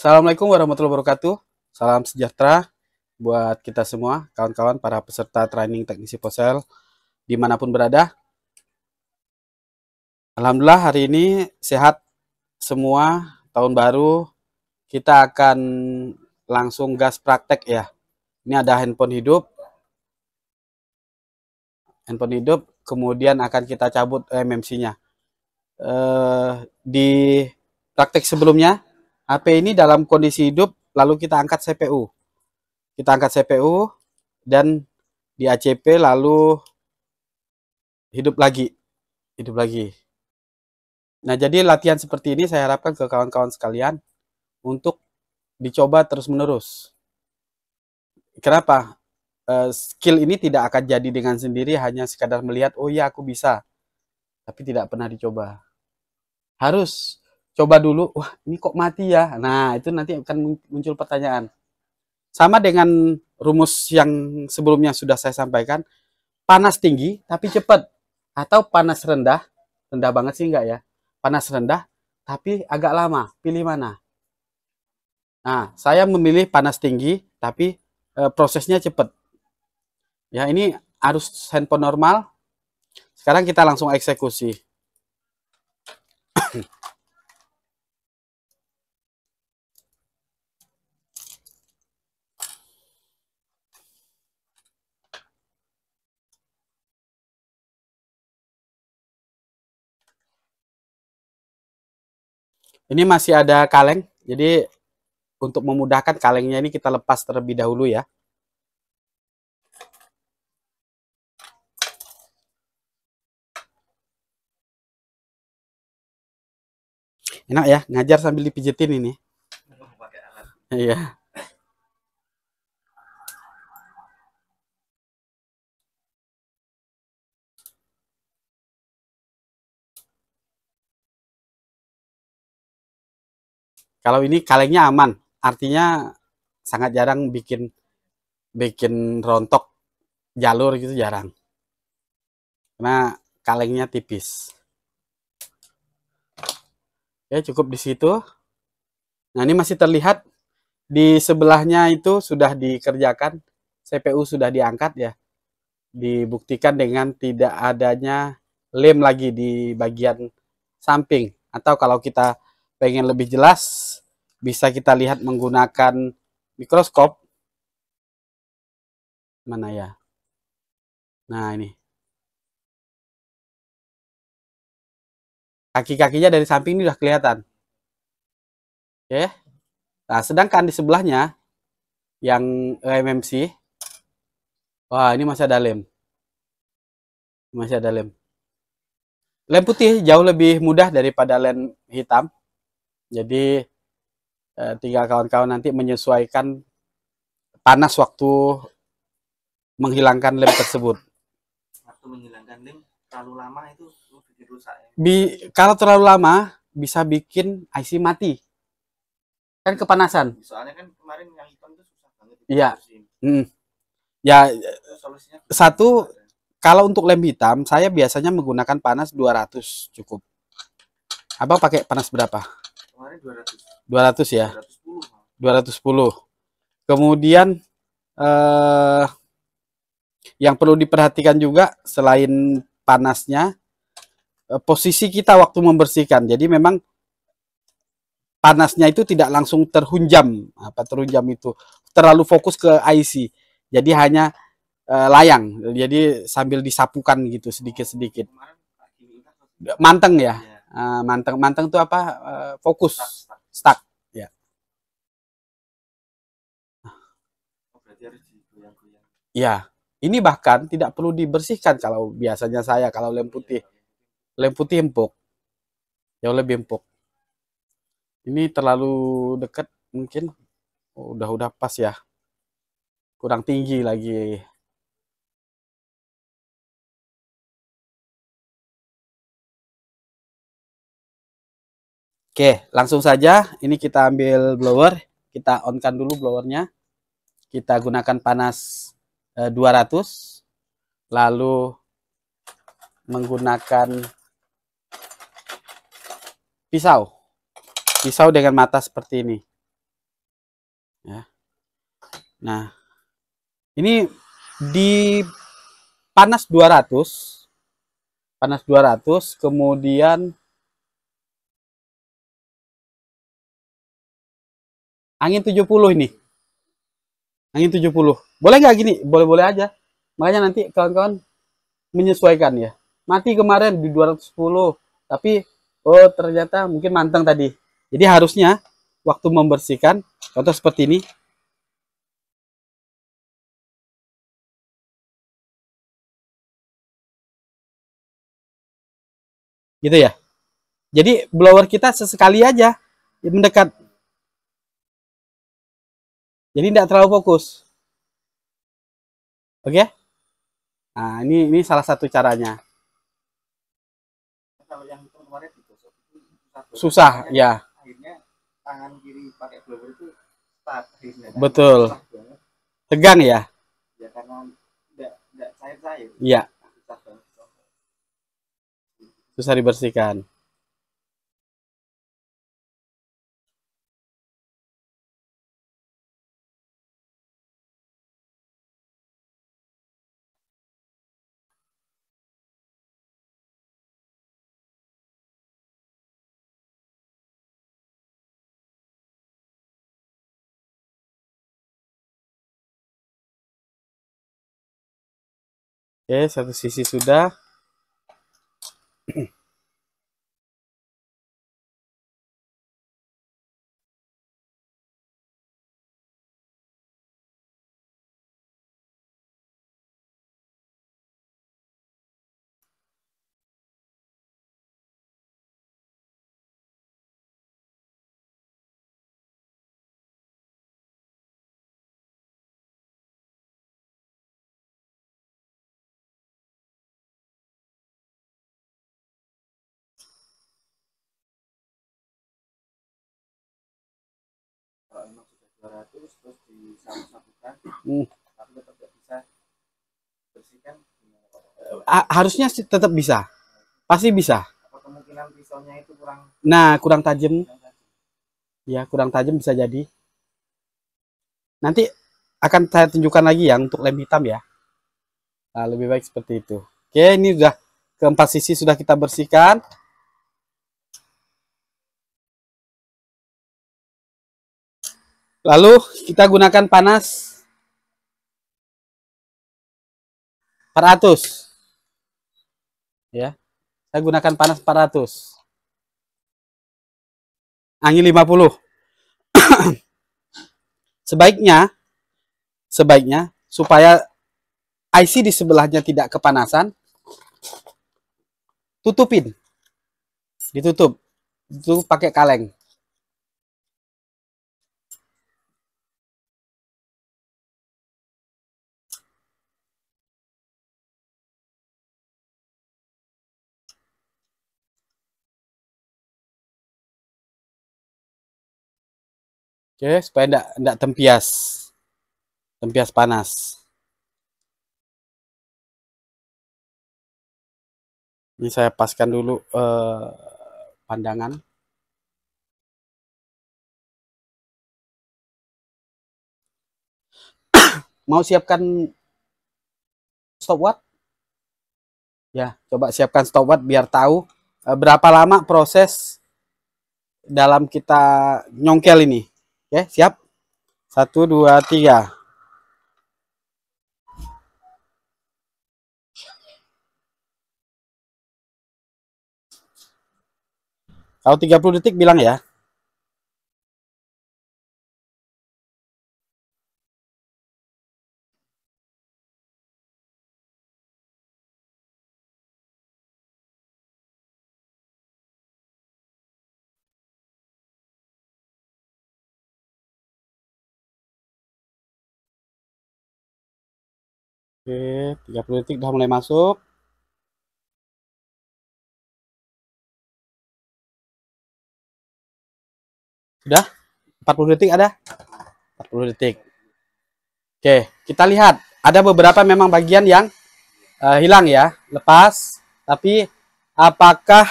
Assalamualaikum warahmatullahi wabarakatuh. Salam sejahtera buat kita semua, kawan-kawan para peserta training teknisi ponsel dimanapun berada. Alhamdulillah hari ini sehat semua, tahun baru. Kita akan langsung gas praktek ya. Ini ada handphone hidup, kemudian akan kita cabut MMC-nya. Di praktek sebelumnya, HP ini dalam kondisi hidup, lalu kita angkat CPU. Kita angkat CPU dan di ACP lalu hidup lagi. Nah, jadi latihan seperti ini saya harapkan ke kawan-kawan sekalian untuk dicoba terus-menerus. Kenapa? Skill ini tidak akan jadi dengan sendiri hanya sekadar melihat, oh iya aku bisa, tapi tidak pernah dicoba. Harus coba dulu, wah ini kok mati ya? Nah, itu nanti akan muncul pertanyaan. Sama dengan rumus yang sebelumnya sudah saya sampaikan, panas tinggi tapi cepat, atau panas rendah banget sih enggak ya, panas rendah tapi agak lama, pilih mana? Nah, saya memilih panas tinggi tapi prosesnya cepat ya. Ini arus handphone normal. Sekarang kita langsung eksekusi. Ini masih ada kaleng, jadi untuk memudahkan kalengnya ini kita lepas terlebih dahulu ya. Enak ya, ngajar sambil dipijetin ini. Iya. Kalau ini kalengnya aman, artinya sangat jarang bikin rontok jalur gitu, jarang. Karena kalengnya tipis. Oke, cukup di situ. Nah, ini masih terlihat di sebelahnya itu sudah dikerjakan, CPU sudah diangkat ya. Dibuktikan dengan tidak adanya lem lagi di bagian samping. Atau kalau kita pengen lebih jelas, bisa kita lihat menggunakan mikroskop. Mana ya? Nah, ini. Kaki-kakinya dari samping ini udah kelihatan. Oke. Nah, sedangkan di sebelahnya yang MMC, wah ini masih ada lem. Masih ada lem. Lem putih jauh lebih mudah daripada lem hitam. Jadi tinggal kawan-kawan nanti menyesuaikan panas waktu menghilangkan lem tersebut. Waktu menghilangkan lem terlalu lama itu bikin rusak ya? Kalau terlalu lama bisa bikin IC mati. Kan kepanasan. Soalnya kan kemarin yang hitam itu susah banget. Iya. Ya, satu, kalau untuk lem hitam saya biasanya menggunakan panas 200 cukup. Abang pakai panas berapa? Kemarin 200. 200 ya. 210. 210. Kemudian yang perlu diperhatikan juga selain panasnya, posisi kita waktu membersihkan. Jadi memang panasnya itu tidak langsung terhunjam. Apa terhunjam itu? Terlalu fokus ke IC. Jadi hanya layang. Jadi sambil disapukan gitu sedikit-sedikit. Manteng ya. Manteng itu apa? Fokus. Stuck. Ya. Ya. Ini bahkan tidak perlu dibersihkan kalau biasanya saya kalau lem putih. Lem putih empuk. Jauh lebih empuk. Ini terlalu dekat mungkin. Oh, udah pas ya. Kurang tinggi lagi. Oke, langsung saja. Ini kita ambil blower. Kita on-kan dulu blowernya. Kita gunakan panas 200. Lalu menggunakan pisau dengan mata seperti ini. Ya. Nah, ini di panas 200, kemudian angin 70 ini. Angin 70. Boleh nggak gini? Boleh-boleh aja. Makanya nanti kawan-kawan menyesuaikan ya. Mati kemarin di 210, tapi oh ternyata mungkin manteng tadi. Jadi harusnya waktu membersihkan, contoh seperti ini, gitu ya. Jadi blower kita sesekali aja mendekat. Jadi tidak terlalu fokus. Oke? Nah, ini salah satu caranya. Kalau yang kemarin digosok itu Susah, ya. Akhirnya tangan kiri pakai blower itu start akhirnya. Betul. Tegang ya? Ya karena enggak cair-cair. Iya. Susah dibersihkan. Oke, satu sisi sudah. Kalau memang sudah 200 terus disapu-sapukan, tapi tetap tidak bisa bersihkan. Harusnya sih tetap bisa. Pasti bisa. Apa kemungkinan pisaunya itu kurang? Nah, kurang tajam. Ya, kurang tajam bisa jadi. Nanti akan saya tunjukkan lagi ya untuk lem hitam ya. Nah, lebih baik seperti itu. Oke, ini sudah keempat sisi sudah kita bersihkan. Lalu kita gunakan panas 400. Ya. Saya gunakan panas 400. Angin 50. Sebaiknya supaya IC di sebelahnya tidak kepanasan, tutupin. Ditutup. Itu pakai kaleng. Oke, supaya enggak tempias. Tempias panas. Ini saya paskan dulu pandangan. Mau siapkan stopwatch? Ya, coba siapkan stopwatch biar tahu berapa lama proses dalam kita nyongkel ini. Oke, siap? 1, 2, 3. Kalau 30 detik bilang ya. Oke, 30 detik udah mulai masuk. Sudah? 40 detik ada? 40 detik. Oke, kita lihat. Ada beberapa memang bagian yang hilang ya, lepas. Tapi apakah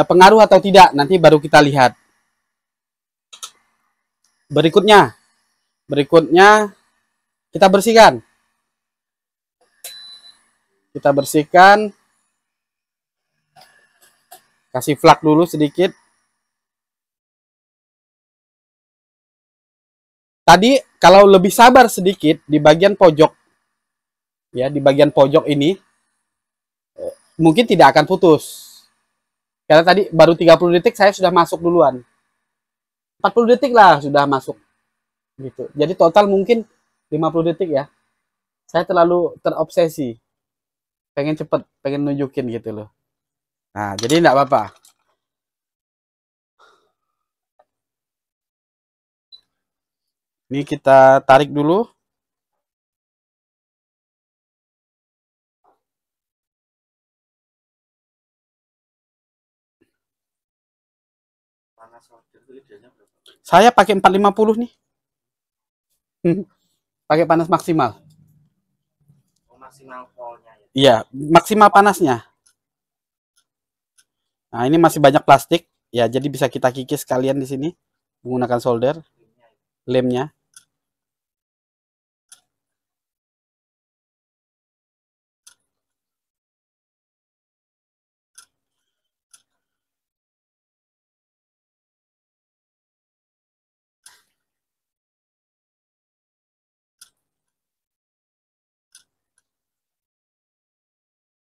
pengaruh atau tidak? Nanti baru kita lihat. Berikutnya kita bersihkan. Kasih flak dulu sedikit. Tadi kalau lebih sabar sedikit di bagian pojok, ya di bagian pojok ini mungkin tidak akan putus. Karena tadi baru 30 detik saya sudah masuk duluan. 40 detik lah sudah masuk. Gitu. Jadi total mungkin 50 detik ya. Saya terlalu terobsesi. Pengen cepet, pengen nunjukin gitu loh. Nah, jadi enggak apa-apa. Ini kita tarik dulu. Panas solder itu idealnya berapa? Saya pakai 450 nih. Pakai panas maksimal. Oh, maksimal voltnya ya. Iya, maksimal panasnya. Nah, ini masih banyak plastik. Ya, jadi bisa kita kikis sekalian di sini menggunakan solder lemnya.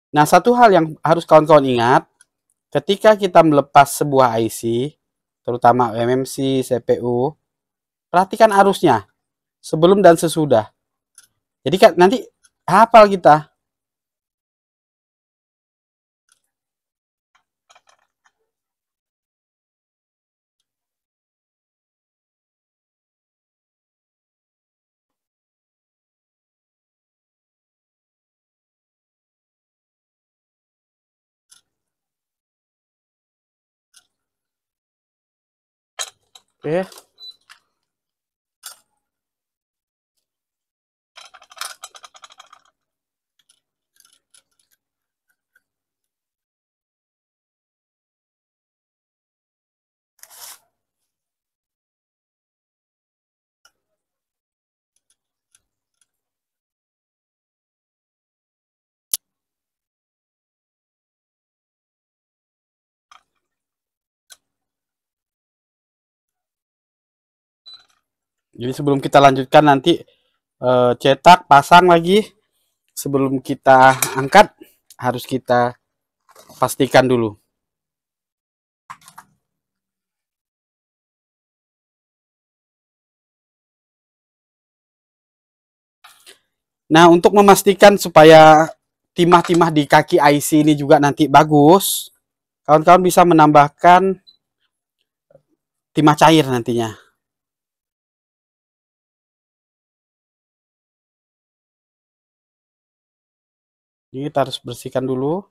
Nah, satu hal yang harus kawan-kawan ingat, ketika kita melepas sebuah IC, terutama MMC, CPU, perhatikan arusnya sebelum dan sesudah. Jadi kan nanti hafal kita. Oke. Jadi sebelum kita lanjutkan nanti cetak, pasang lagi, sebelum kita angkat harus kita pastikan dulu. Nah, untuk memastikan supaya timah-timah di kaki IC ini juga nanti bagus, kawan-kawan bisa menambahkan timah cair nantinya. Ini kita harus bersihkan dulu.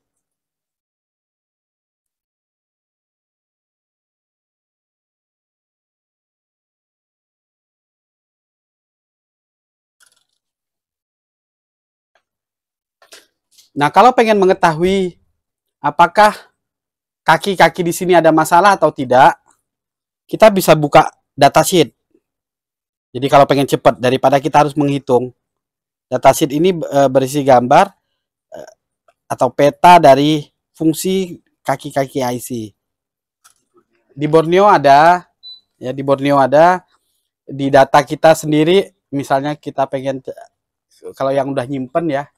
Nah, kalau pengen mengetahui apakah kaki-kaki di sini ada masalah atau tidak, kita bisa buka datasheet. Jadi kalau pengen cepat daripada kita harus menghitung, datasheet ini berisi gambar atau peta dari fungsi kaki-kaki IC. Di Borneo ada, ya di Borneo ada. Di data kita sendiri, misalnya kita pengen, kalau yang udah nyimpen ya,